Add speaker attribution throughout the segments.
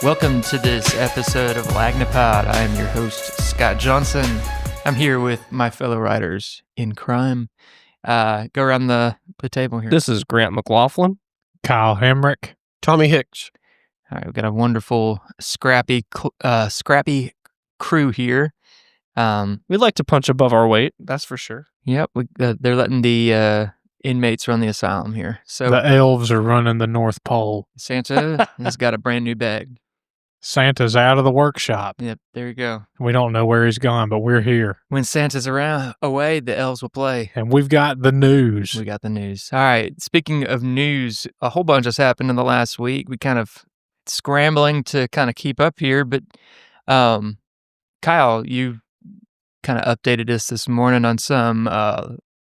Speaker 1: Welcome to this episode of Lagnapod. I am your host, Scott Johnson. I'm here with my fellow writers in crime. Go around the table here.
Speaker 2: This is Grant McLaughlin.
Speaker 3: Kyle Hamrick.
Speaker 4: Tommy Hicks.
Speaker 1: All right, we've got a wonderful, scrappy crew here.
Speaker 2: We like to punch above our weight, that's for sure.
Speaker 1: Yep, they're letting the inmates run the asylum here. So
Speaker 3: The elves are running the North Pole.
Speaker 1: Santa has got a brand new bag.
Speaker 3: Santa's out of the workshop.
Speaker 1: Yep, there you go.
Speaker 3: We don't know where he's gone, but we're here.
Speaker 1: When Santa's away, the elves will play.
Speaker 3: And we've got the news.
Speaker 1: We got the news. All right. Speaking of news, a whole bunch has happened in the last week. We kind of scrambling to kind of keep up here, but Kyle, you kind of updated us this morning on some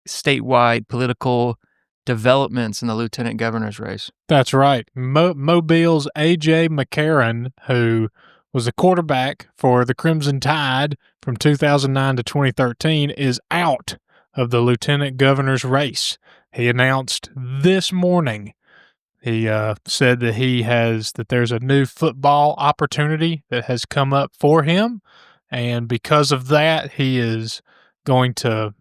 Speaker 1: statewide political developments in the lieutenant governor's race.
Speaker 3: That's right. Mobile's A.J. McCarron, who was a quarterback for the Crimson Tide from 2009 to 2013, is out of the lieutenant governor's race. He announced this morning. He said that there's a new football opportunity that has come up for him, and because of that, he is going to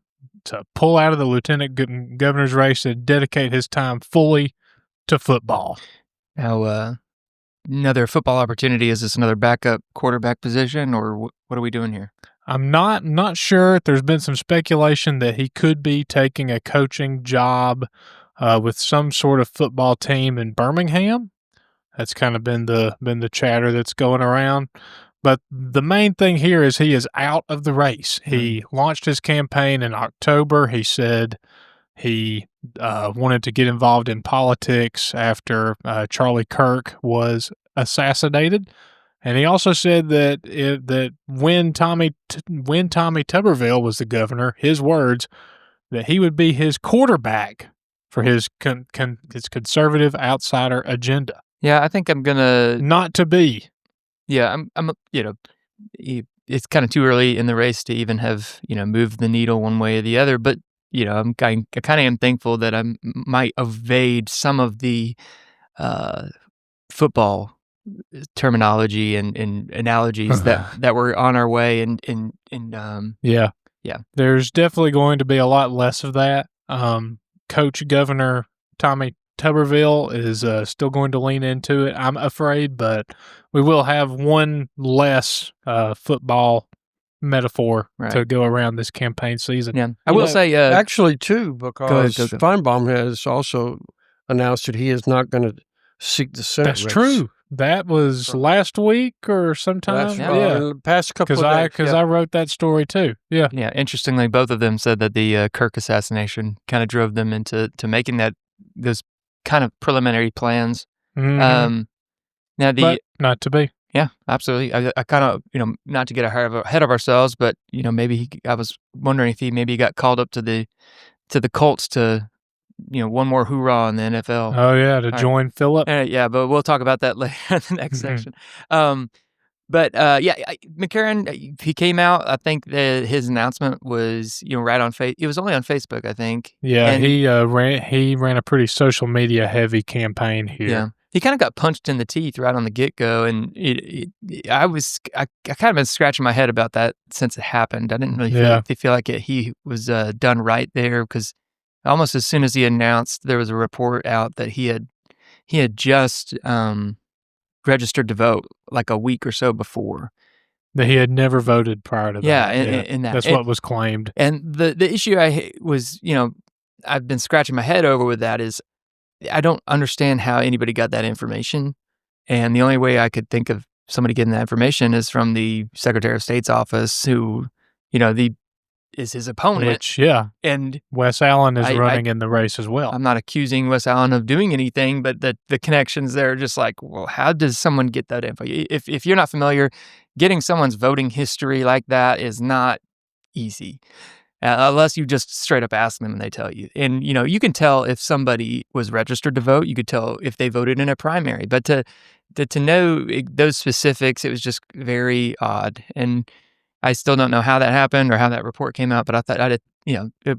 Speaker 3: pull out of the lieutenant governor's race and dedicate his time fully to football.
Speaker 1: Now, another football opportunity, is this another backup quarterback position, or what are we doing here?
Speaker 3: I'm not sure. There's been some speculation that he could be taking a coaching job with some sort of football team in Birmingham. That's kind of been the chatter that's going around. But the main thing here is he is out of the race. He launched his campaign in October. He said he wanted to get involved in politics after Charlie Kirk was assassinated. And he also said that when Tommy Tuberville was the governor, his words, that he would be his quarterback for his conservative outsider agenda.
Speaker 1: Yeah, I think I'm gonna
Speaker 3: Not to be.
Speaker 1: Yeah, I'm. It's kind of too early in the race to even have moved the needle one way or the other. But I kind of am thankful that I might evade some of the football terminology and analogies that were on our way.
Speaker 3: Yeah. There's definitely going to be a lot less of that. Coach Governor Tommy Tuberville is still going to lean into it, I'm afraid, but we will have one less football metaphor to go around this campaign season.
Speaker 1: Yeah, I will say
Speaker 4: actually too, because
Speaker 1: go.
Speaker 4: Feinbaum has also announced that he is not going to seek the Senate
Speaker 3: That's
Speaker 4: race.
Speaker 3: true. That was last week or sometime.
Speaker 4: In the past couple of days.
Speaker 3: Because I wrote that story too. Yeah.
Speaker 1: Yeah. Interestingly, both of them said that the Kirk assassination kind of drove them into making those kind of preliminary plans.
Speaker 3: Mm-hmm.
Speaker 1: But
Speaker 3: not to be.
Speaker 1: Yeah, absolutely. I kind of, not to get ahead of ourselves, but maybe I was wondering if he maybe got called up to the Colts to, one more hoorah in the NFL.
Speaker 3: Oh yeah, to join Phillip.
Speaker 1: Yeah, but we'll talk about that later in the next section. McCarron, he came out. I think that his announcement was, right on it was only on Facebook, I think.
Speaker 3: Yeah, and he ran a pretty social media heavy campaign here.
Speaker 1: Yeah, he kind of got punched in the teeth right on the get go, and I kind of been scratching my head about that since it happened. I didn't really feel like he was done right there, because almost as soon as he announced, there was a report out that he had just registered to vote like a week or so before.
Speaker 3: That he had never voted prior to that.
Speaker 1: Yeah,
Speaker 3: that's what was claimed.
Speaker 1: And the issue was, I've been scratching my head over with that is I don't understand how anybody got that information. And the only way I could think of somebody getting that information is from the Secretary of State's office, who, is his opponent.
Speaker 3: Which,
Speaker 1: and
Speaker 3: Wes Allen is running in the race as well.
Speaker 1: I'm not accusing Wes Allen of doing anything, but the connections there are just like, well, how does someone get that info? If you're not familiar, getting someone's voting history like that is not easy. Unless you just straight up ask them and they tell you. And, you can tell if somebody was registered to vote. You could tell if they voted in a primary. But to know those specifics, it was just very odd. And I still don't know how that happened or how that report came out, but I thought it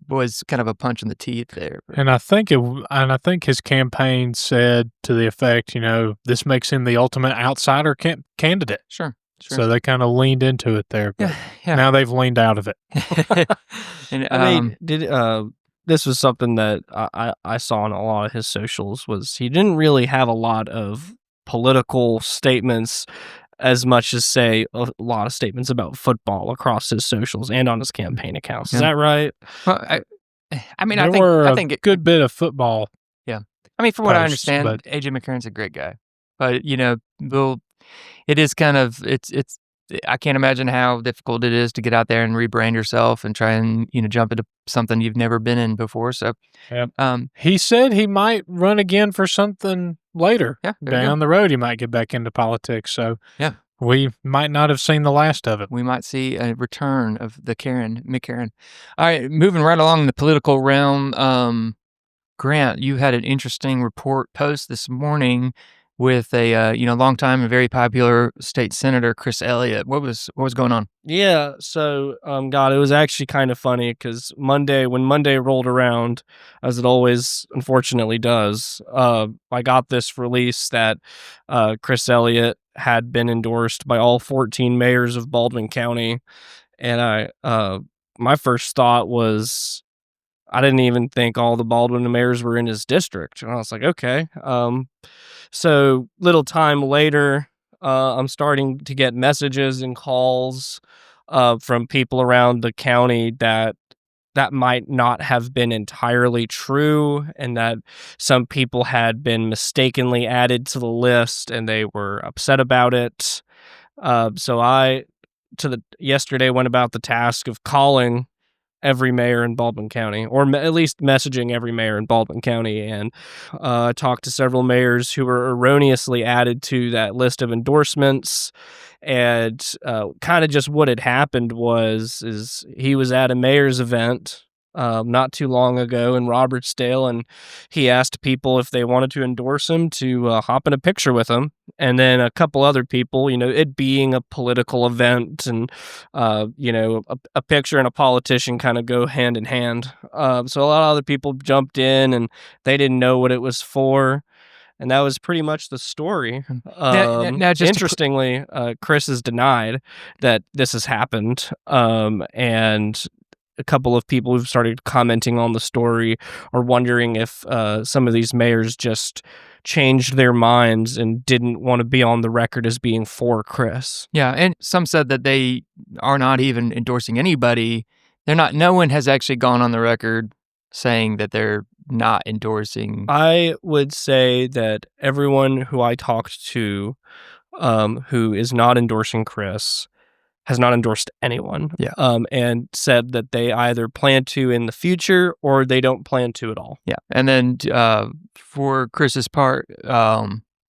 Speaker 1: was kind of a punch in the teeth there.
Speaker 3: And I think his campaign said to the effect, this makes him the ultimate outsider candidate.
Speaker 1: Sure.
Speaker 3: So they kind of leaned into it there. But
Speaker 1: Yeah.
Speaker 3: now they've leaned out of it.
Speaker 2: And, this was something that I saw on a lot of his socials, was he didn't really have a lot of political statements as much as, say, a lot of statements about football across his socials and on his campaign accounts. Is that right?
Speaker 1: Well,
Speaker 3: I think a good bit of football.
Speaker 1: Yeah. I mean, from what I understand,
Speaker 3: but
Speaker 1: AJ McCarron's a great guy. But, it is kind of, I can't imagine how difficult it is to get out there and rebrand yourself and try and, jump into something you've never been in before. So,
Speaker 3: he said he might run again for something later.
Speaker 1: Yeah,
Speaker 3: down the road, he might get back into politics. So,
Speaker 1: yeah,
Speaker 3: we might not have seen the last of it.
Speaker 1: We might see a return of the McCarron. All right, moving right along the political realm. Grant, you had an interesting report post this morning with a longtime and very popular state senator, Chris Elliott. What was going on?
Speaker 2: Yeah, so God, it was actually kind of funny because when Monday rolled around, as it always unfortunately does, I got this release that Chris Elliott had been endorsed by all 14 mayors of Baldwin County, and my first thought was, I didn't even think all the Baldwin mayors were in his district, and I was like, okay. So little time later, I'm starting to get messages and calls from people around the county that might not have been entirely true, and that some people had been mistakenly added to the list and they were upset about it. So I, yesterday, went about the task of calling every mayor in Baldwin County, or at least messaging every mayor in Baldwin County, and talked to several mayors who were erroneously added to that list of endorsements. And kind of just what had happened is he was at a mayor's event not too long ago in Robertsdale, and he asked people if they wanted to endorse him to hop in a picture with him. And then a couple other people, it being a political event, and a picture and a politician kind of go hand in hand. So a lot of other people jumped in, and they didn't know what it was for. And that was pretty much the story. Now just interestingly, Chris has denied that this has happened. And a couple of people who've started commenting on the story are wondering if some of these mayors just changed their minds and didn't want to be on the record as being for Chris.
Speaker 1: Yeah, and some said that they are not even endorsing anybody. No one has actually gone on the record saying that they're not endorsing.
Speaker 2: I would say that everyone who I talked to who is not endorsing Chris has not endorsed anyone.
Speaker 1: Yeah.
Speaker 2: And said that they either plan to in the future or they don't plan to at all.
Speaker 1: Yeah. And then for Chris's part,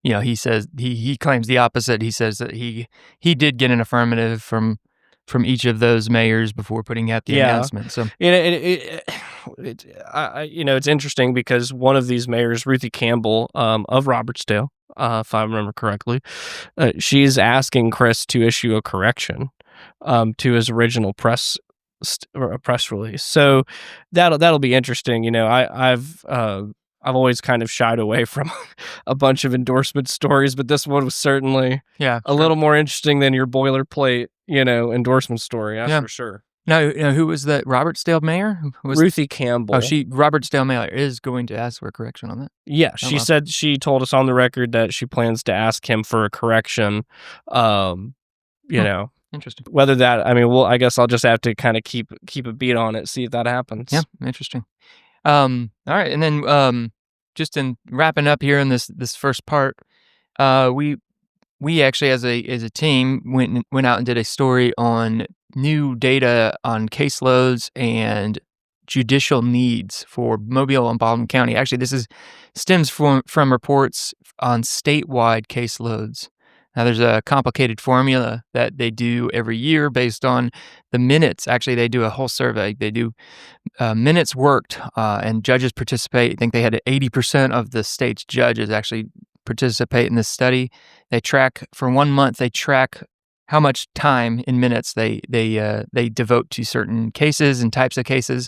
Speaker 1: he says he claims the opposite. He says that he did get an affirmative from each of those mayors before putting out the announcement. So
Speaker 2: it's interesting because one of these mayors, Ruthie Campbell of Robertsdale, if I remember correctly, she's asking Chris to issue a correction to his original press release. So that'll be interesting. I've always kind of shied away from a bunch of endorsement stories, but this one was certainly a little more interesting than your boilerplate, endorsement story. That's for sure.
Speaker 1: Now, who was that Robertsdale mayor?
Speaker 2: Ruthie Campbell.
Speaker 1: Oh, Robertsdale mayor is going to ask for a correction on that?
Speaker 2: Yeah, she told us on the record that she plans to ask him for a correction.
Speaker 1: Interesting.
Speaker 2: Whether that, I guess I'll just have to kind of keep a beat on it, see if that happens.
Speaker 1: Yeah, interesting. All right, and then just in wrapping up here in this first part, we actually as a team went out and did a story on new data on caseloads and judicial needs for Mobile and Baldwin County. Actually, this stems from reports on statewide caseloads. Now, there's a complicated formula that they do every year based on the minutes. Actually, they do a whole survey. They do minutes worked, and judges participate. I think they had 80% of the state's judges actually participate in this study. They track, for 1 month, how much time in minutes they devote to certain cases and types of cases.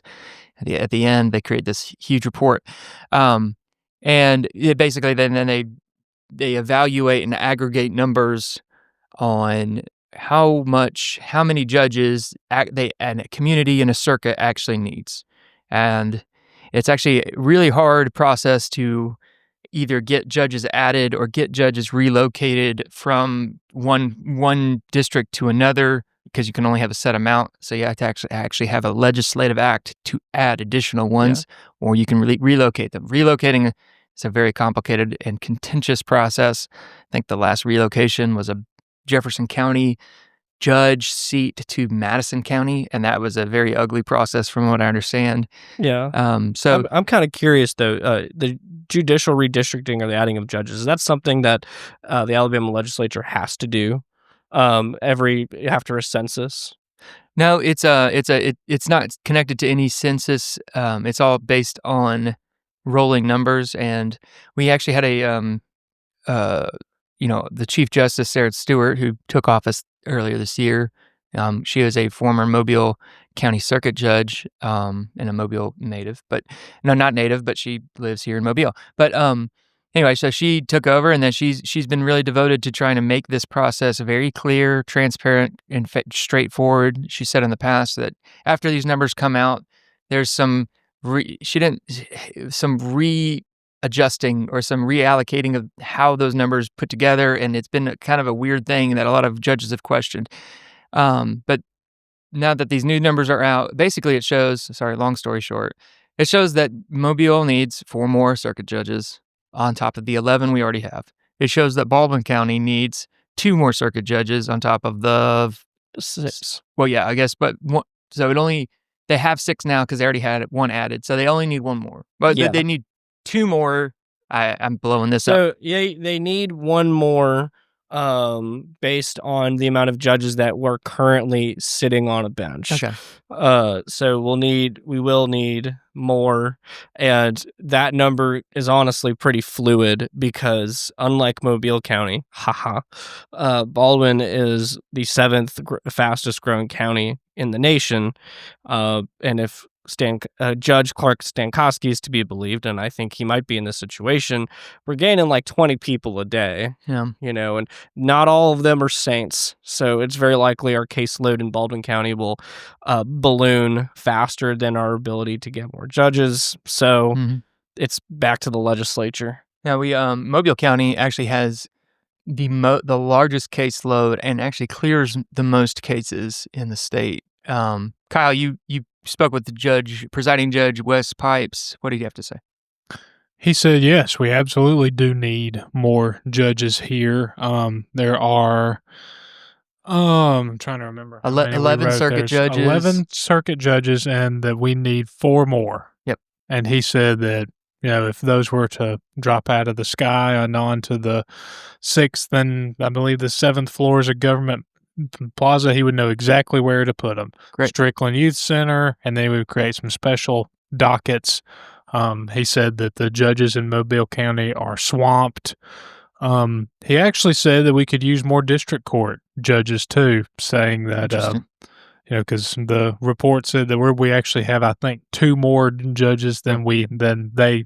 Speaker 1: At the end, they create this huge report, and basically then they evaluate and aggregate numbers on how many judges and a community and a circuit actually needs. And it's actually a really hard process to either get judges added or get judges relocated from one district to another, because you can only have a set amount. So you have to actually have a legislative act to add additional ones, or you can relocate them. Relocating is a very complicated and contentious process. I think the last relocation was a Jefferson County judge seat to Madison County, and that was a very ugly process from what I understand.
Speaker 2: Yeah. So I'm kind of curious though, the judicial redistricting or the adding of judges, is that something that the Alabama legislature has to do after a census?
Speaker 1: No, it's not connected to any census. It's all based on rolling numbers, and we actually had the Chief Justice Sarah Stewart, who took office earlier this year. She is a former Mobile County Circuit judge and a Mobile native, but not native, but she lives here in Mobile. But anyway, so she took over, and then she's been really devoted to trying to make this process very clear, transparent, and straightforward. She said in the past that after these numbers come out, there's some readjusting or some reallocating of how those numbers put together, and it's been kind of a weird thing that a lot of judges have questioned. But now that these new numbers are out, basically it shows, long story short, it shows that Mobile needs 4 more circuit judges on top of the 11 we already have. It shows that Baldwin County needs 2 more circuit judges on top of the
Speaker 2: 6.
Speaker 1: Well, yeah, I guess, but they have 6 now because they already had 1 added, so they only need 1 more. But they need 2 more. I'm blowing this up.
Speaker 2: So they need 1 more based on the amount of judges that were currently sitting on a bench.
Speaker 1: Okay.
Speaker 2: So we will need more, and that number is honestly pretty fluid because unlike Mobile County, Baldwin is the 7th fastest growing county in the nation, and if Judge Clark Stankowski is to be believed, and I think he might be in this situation, we're gaining like 20 people a day.
Speaker 1: Yeah.
Speaker 2: And not all of them are saints. So it's very likely our caseload in Baldwin County will balloon faster than our ability to get more judges. So it's back to the legislature.
Speaker 1: Now Mobile County actually has the largest caseload and actually clears the most cases in the state. Kyle, you spoke with the presiding judge, Wes Pipes. What did he have to say?
Speaker 3: He said, yes, we absolutely do need more judges here. There are, I'm trying to remember.
Speaker 1: 11 circuit judges.
Speaker 3: 11 circuit judges, and that we need 4 more.
Speaker 1: Yep.
Speaker 3: And he said that, if those were to drop out of the sky and onto the 6th, then I believe the 7th floor is a government plaza, he would know exactly where to put them.
Speaker 1: Great.
Speaker 3: Strickland Youth Center, and then we would create some special dockets. He said that the judges in Mobile County are swamped. He actually said that we could use more district court judges too, saying that because the report said that we actually have, I think, 2 more judges than the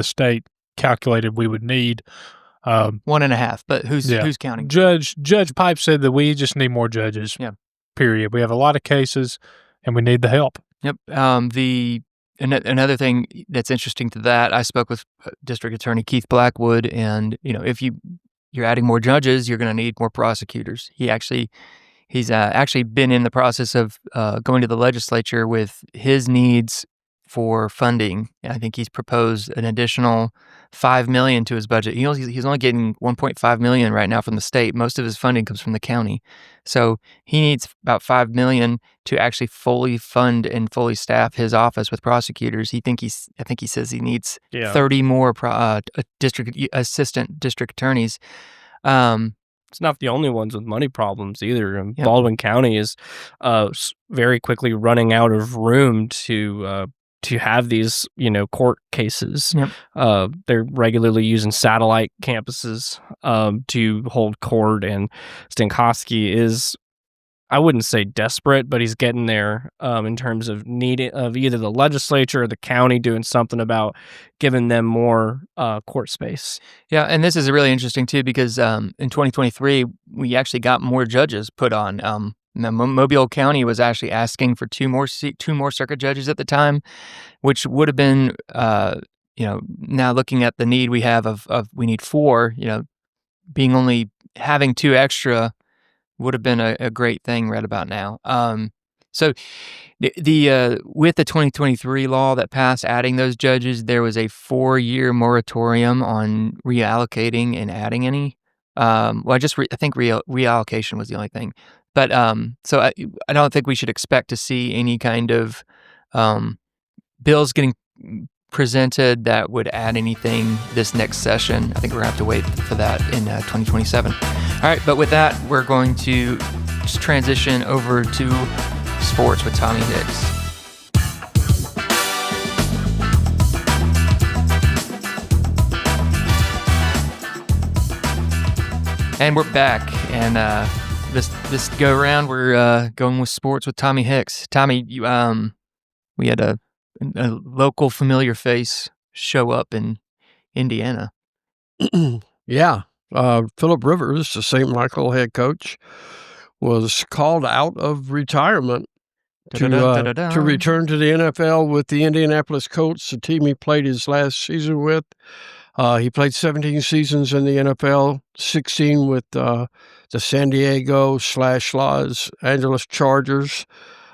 Speaker 3: state calculated we would need.
Speaker 1: 1.5, but who's counting?
Speaker 3: Judge Pipe said that we just need more judges.
Speaker 1: Yeah.
Speaker 3: Period. We have a lot of cases, and we need the help.
Speaker 1: Yep. Another thing that's interesting to that, I spoke with District Attorney Keith Blackwood, and if you're adding more judges, you're going to need more prosecutors. He's actually been in the process of going to the legislature with his needs for funding. I think he's proposed an additional $5 million to his budget. He's only getting $1.5 million right now from the state. Most of his funding comes from the county, so he needs about $5 million to actually fully fund and fully staff his office with prosecutors. I think he says he needs 30 more assistant district attorneys.
Speaker 2: It's not the only ones with money problems either. Baldwin County is very quickly running out of room to to have these, court cases.
Speaker 1: Yep.
Speaker 2: They're regularly using satellite campuses to hold court, and Stankowski is, I wouldn't say desperate, but he's getting there in terms of either the legislature or the county doing something about giving them more court space.
Speaker 1: Yeah, and this is really interesting too because in 2023 we actually got more judges put on. Mobile County was actually asking for two more circuit judges at the time, which would have been now looking at the need we have of we need 4. Having 2 extra would have been a great thing right about now. So the with the 2023 law that passed adding those judges, there was a 4-year moratorium on reallocating and adding any. I think reallocation was the only thing. But so I don't think we should expect to see any kind of bills getting presented that would add anything this next session. I think we're going to have to wait for that in 2027. All right, but with that, we're going to just transition over to sports with Tommy Hicks. And we're back, and this go around, we're going with sports with Tommy Hicks. Tommy, we had a local familiar face show up in Indiana.
Speaker 4: Yeah. Philip Rivers, the St. Michael head coach, was called out of retirement to return to the NFL with the Indianapolis Colts, the team he played his last season with. He played 17 seasons in the NFL, 16 with the San Diego / Los Angeles Chargers.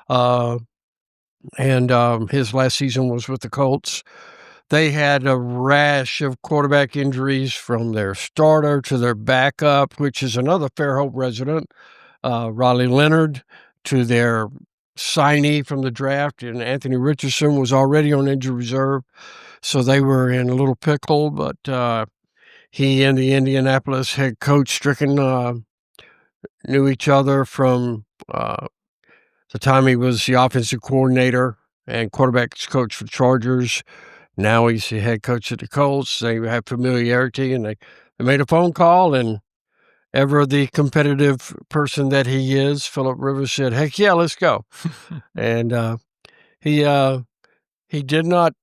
Speaker 4: And his last season was with the Colts. They had a rash of quarterback injuries from their starter to their backup, which is another Fairhope resident, Riley Leonard, to their signee from the draft, and Anthony Richardson was already on injury reserve. So they were in a little pickle, but he and the Indianapolis head coach Stricken knew each other from the time he was the offensive coordinator and quarterbacks coach for Chargers. Now he's the head coach of the Colts. They have familiarity, and they made a phone call, and ever the competitive person that he is, Philip Rivers said, "Heck yeah, let's go." And he did not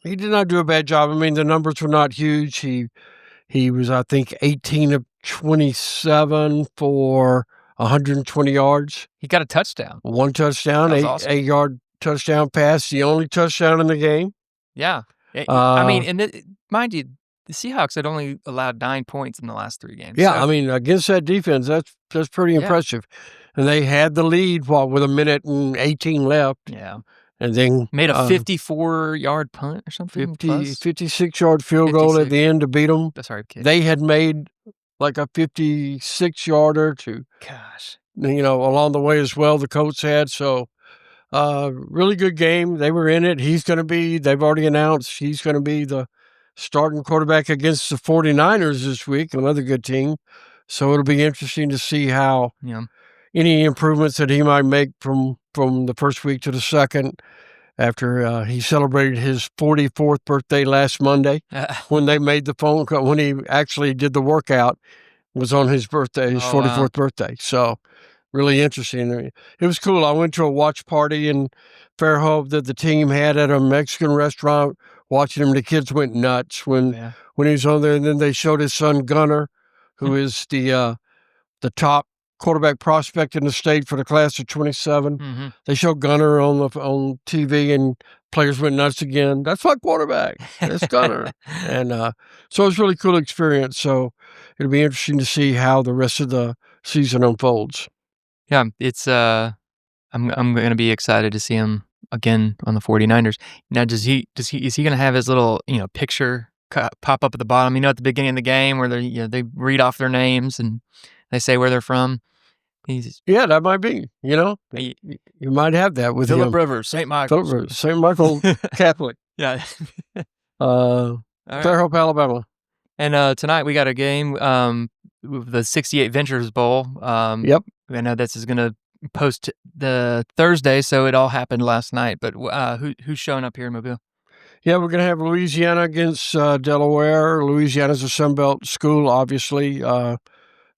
Speaker 4: do a bad job. I mean, the numbers were not huge. He was, I think, 18 of 27 for 120 yards.
Speaker 1: He got a touchdown.
Speaker 4: 1 touchdown,
Speaker 1: awesome.
Speaker 4: 8-yard touchdown pass, the only touchdown in the game.
Speaker 1: Yeah. I mean, and mind you, the Seahawks had only allowed 9 points in the last 3 games.
Speaker 4: Yeah,
Speaker 1: so.
Speaker 4: I mean, against that defense, that's pretty impressive. And they had the lead with 1:18 left.
Speaker 1: Yeah.
Speaker 4: And then
Speaker 1: made a 54-yard punt or something.
Speaker 4: 56-yard field goal at the end to beat them.
Speaker 1: That's right, kid.
Speaker 4: They had made like a 56-yarder to, along the way as well, the Colts had. So, really good game. They were in it. They've already announced he's going to be the starting quarterback against the 49ers this week, another good team. So it'll be interesting to see how any improvements that he might make from the first week to the second, after he celebrated his 44th birthday last Monday when they made the phone call, when he actually did the workout, was on his birthday, his 44th birthday. So really interesting. It was cool. I went to a watch party in Fairhope that the team had at a Mexican restaurant, watching him. The kids went nuts when he was on there. And then they showed his son Gunner, who is the top quarterback prospect in the state for the class of 27.
Speaker 1: Mm-hmm.
Speaker 4: They showed Gunner on TV, and players went nuts again. That's my quarterback. That's Gunner. And so it was a really cool experience. So it'll be interesting to see how the rest of the season unfolds.
Speaker 1: Yeah, it's I'm going to be excited to see him again on the 49ers. Now, is he going to have his little picture pop up at the bottom? At the beginning of the game where they read off their names and they say where they're from.
Speaker 4: Yeah, that might be. You might have that with
Speaker 1: Philip Rivers, St. Michael.
Speaker 4: Philip Rivers, St. Michael Catholic.
Speaker 1: Yeah.
Speaker 4: Fairhope, Alabama.
Speaker 1: And tonight we got a game, the 68 Ventures Bowl.
Speaker 4: Yep.
Speaker 1: I know this is going to post the Thursday, so it all happened last night. But who's showing up here in Mobile?
Speaker 4: Yeah, we're going to have Louisiana against Delaware. Louisiana's a Sunbelt school, obviously.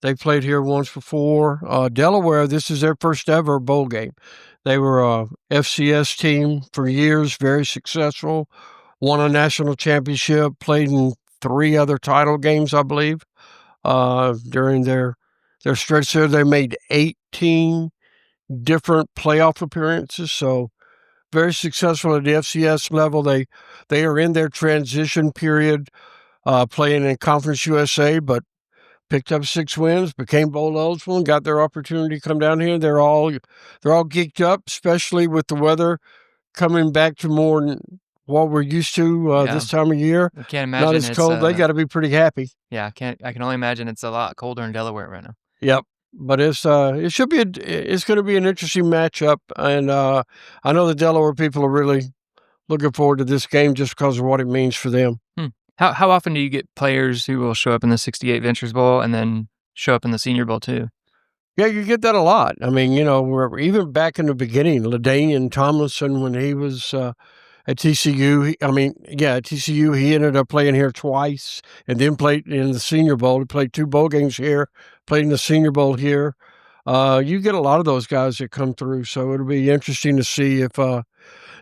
Speaker 4: They played here once before. Delaware, this is their first ever bowl game. They were a FCS team for years, very successful, won a national championship, played in 3 other title games, I believe, during their stretch there. They made 18 different playoff appearances, so very successful at the FCS level. They are in their transition period, playing in Conference USA, but picked up 6 wins, became bowl eligible, and got their opportunity to come down here. They're all geeked up, especially with the weather coming back to more what we're used to this time of year.
Speaker 1: I can't imagine.
Speaker 4: Not as cold. They got to be pretty happy.
Speaker 1: Yeah, I can only imagine it's a lot colder in Delaware right now.
Speaker 4: Yep. But it's going to be an interesting matchup, and I know the Delaware people are really looking forward to this game just because of what it means for them.
Speaker 1: How often do you get players who will show up in the 68 Ventures Bowl and then show up in the Senior Bowl too?
Speaker 4: Yeah, you get that a lot. I mean, we're even back in the beginning, LaDainian Tomlinson, when he was at TCU. At TCU, he ended up playing here twice and then played in the Senior Bowl. He played 2 bowl games here, played in the Senior Bowl here. You get a lot of those guys that come through, so it'll be interesting to see if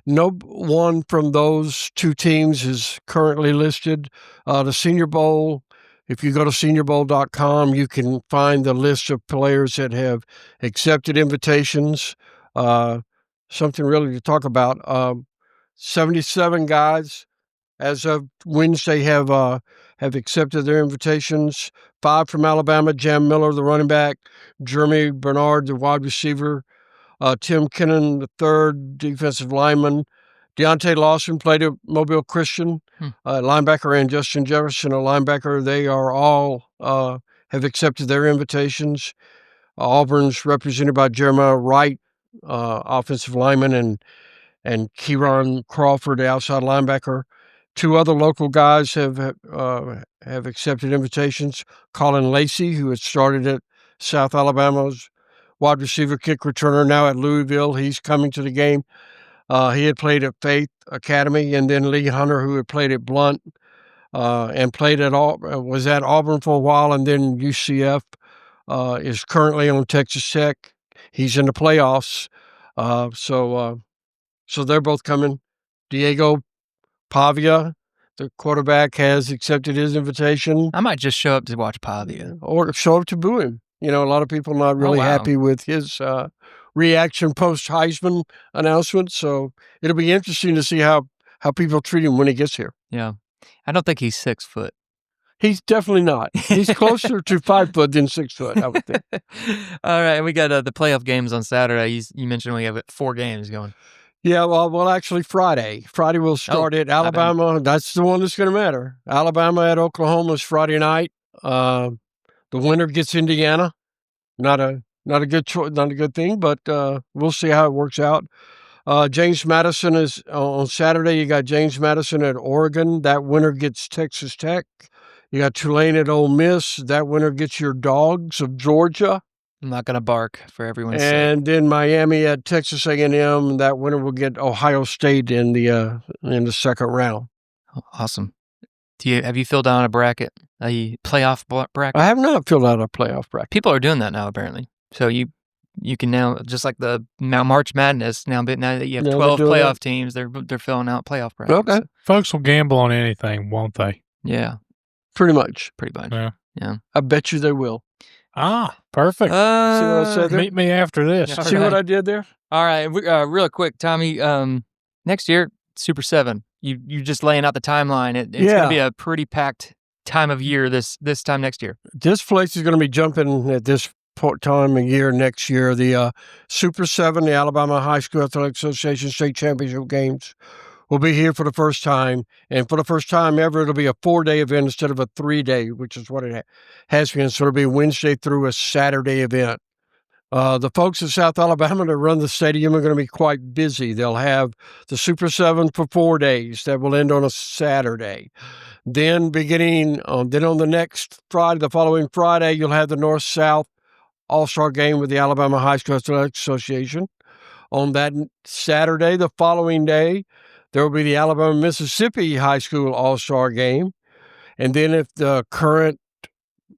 Speaker 4: no one from those 2 teams is currently listed. The Senior Bowl, if you go to seniorbowl.com, you can find the list of players that have accepted invitations. Something really to talk about. 77 guys as of Wednesday have accepted their invitations. 5 from Alabama: Jam Miller, the running back; Jeremy Bernard, the wide receiver; Tim Kennan, the 3rd defensive lineman; Deontay Lawson played at Mobile Christian, linebacker, and Justin Jefferson, a linebacker. They are all have accepted their invitations. Auburn's represented by Jeremiah Wright, offensive lineman, and Kieran Crawford, the outside linebacker. 2 other local guys have accepted invitations. Colin Lacey, who had started at South Alabama's wide receiver, kick returner, now at Louisville. He's coming to the game. He had played at Faith Academy, and then Lee Hunter, who had played at Blunt and was at Auburn for a while, and then UCF, is currently on Texas Tech. He's in the playoffs, so they're both coming. Diego Pavia, the quarterback, has accepted his invitation.
Speaker 1: I might just show up to watch Pavia.
Speaker 4: Or show up to boo him. A lot of people not really happy with his reaction post-Heisman announcement. So it'll be interesting to see how people treat him when he gets here.
Speaker 1: Yeah. I don't think he's 6 foot.
Speaker 4: He's definitely not. He's closer to 5 foot than 6 foot, I would think.
Speaker 1: All right. We got the playoff games on Saturday. You mentioned we have 4 games going.
Speaker 4: Yeah, well, actually Friday. Friday we'll start at Alabama. That's the one that's going to matter. Alabama at Oklahoma is Friday night. The winner gets Indiana. Not a good choice, not a good thing, but we'll see how it works out. James Madison is on Saturday. You got James Madison at Oregon. That winner gets Texas Tech. You got Tulane at Ole Miss. That winner gets your Dogs of Georgia.
Speaker 1: I'm not going to bark for everyone's sake.
Speaker 4: And then Miami at Texas A&M. That winner will get Ohio State in the second round.
Speaker 1: Oh, awesome. Have you filled out a bracket, a playoff bracket?
Speaker 4: I have not filled out a playoff bracket.
Speaker 1: People are doing that now, apparently. So you can now, just like the March Madness, now that you have 12 playoff teams, they're filling out playoff brackets.
Speaker 4: Okay.
Speaker 3: Folks will gamble on anything, won't they?
Speaker 1: Yeah.
Speaker 4: Pretty much.
Speaker 1: Yeah.
Speaker 4: I bet you they will.
Speaker 3: Ah, perfect.
Speaker 4: See what I said there?
Speaker 3: Meet me after this.
Speaker 1: Yeah.
Speaker 4: See what I did there?
Speaker 1: All right. Real quick, Tommy, next year, Super 7. You just laying out the timeline. It's going to be a pretty packed time of year this time next year.
Speaker 4: This place is going to be jumping at this time of year next year. The Super 7, the Alabama High School Athletic Association State Championship Games, will be here for the first time. And for the first time ever, it'll be a 4-day event instead of a 3-day, which is what it has been. So it'll be Wednesday through a Saturday event. The folks in South Alabama that run the stadium are going to be quite busy. They'll have the Super 7 for 4 days. That will end on a Saturday. Then on the next Friday, the following Friday, you'll have the North-South All-Star game with the Alabama High School Athletic Association. On that Saturday, the following day, there will be the Alabama-Mississippi High School All-Star game. And then if the current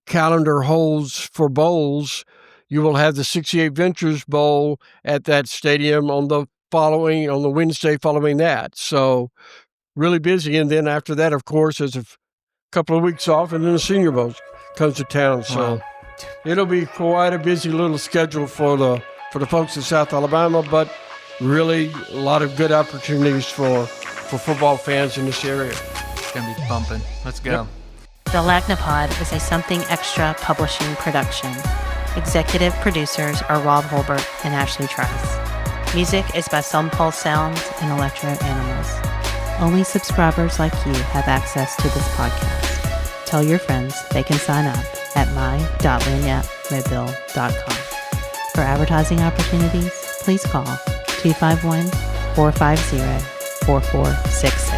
Speaker 4: calendar holds for bowls, you will have the 68 Ventures Bowl at that stadium on the Wednesday following that. So really busy. And then after that, of course, there's a couple of weeks off, and then the Senior Bowl comes to town. So it'll be quite a busy little schedule for the folks in South Alabama, but really a lot of good opportunities for football fans in this area.
Speaker 1: It's going to be bumping. Let's go.
Speaker 4: Yep.
Speaker 5: The Lagnapod is a Something Extra publishing production. Executive producers are Rob Holbert and Ashley Trice. Music is by Some Pulse Sounds and Electro Animals. Only subscribers like you have access to this podcast. Tell your friends they can sign up at my.lagnapmobile.com. For advertising opportunities, please call 251-450-4466.